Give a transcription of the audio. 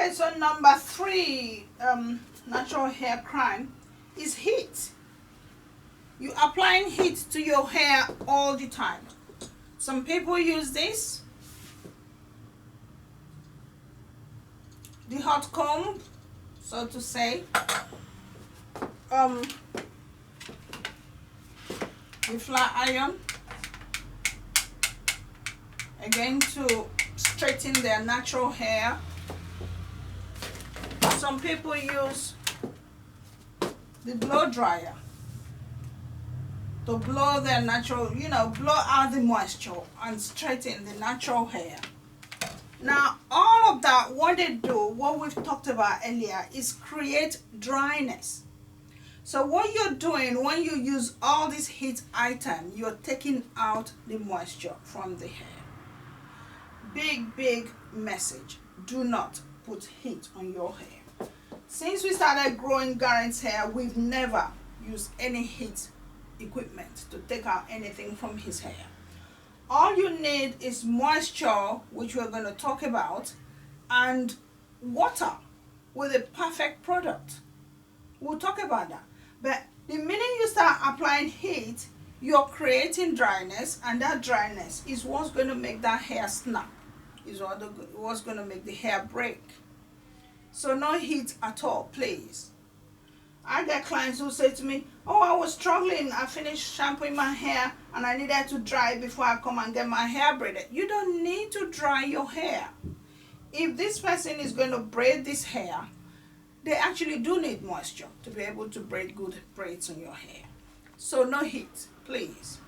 Okay, so number 3 natural hair crime is heat. You applying heat to your hair all the time. Some people use this, the hot comb, so to say, the flat iron, again to straighten their natural hair. Some people use the blow dryer to blow their natural, blow out the moisture and straighten the natural hair. Now, all of that, what they do, what we've talked about earlier, is create dryness. So what you're doing when you use all these heat items, you're taking out the moisture from the hair. Big message. Do not put heat on your hair. Since we started growing Garrett's hair, we've never used any heat equipment to take out anything from his hair. All you need is moisture, which we're going to talk about, and water with a perfect product. We'll talk about that. But the minute you start applying heat, you're creating dryness, and that dryness is what's going to make that hair snap, is what's going to make the hair break. So no heat at all, please. I get clients who say to me, oh, I was struggling, I finished shampooing my hair and I needed to dry before I come and get my hair braided. You don't need to dry your hair. If this person is going to braid this hair, they actually do need moisture to be able to braid good braids on your hair. So no heat, please.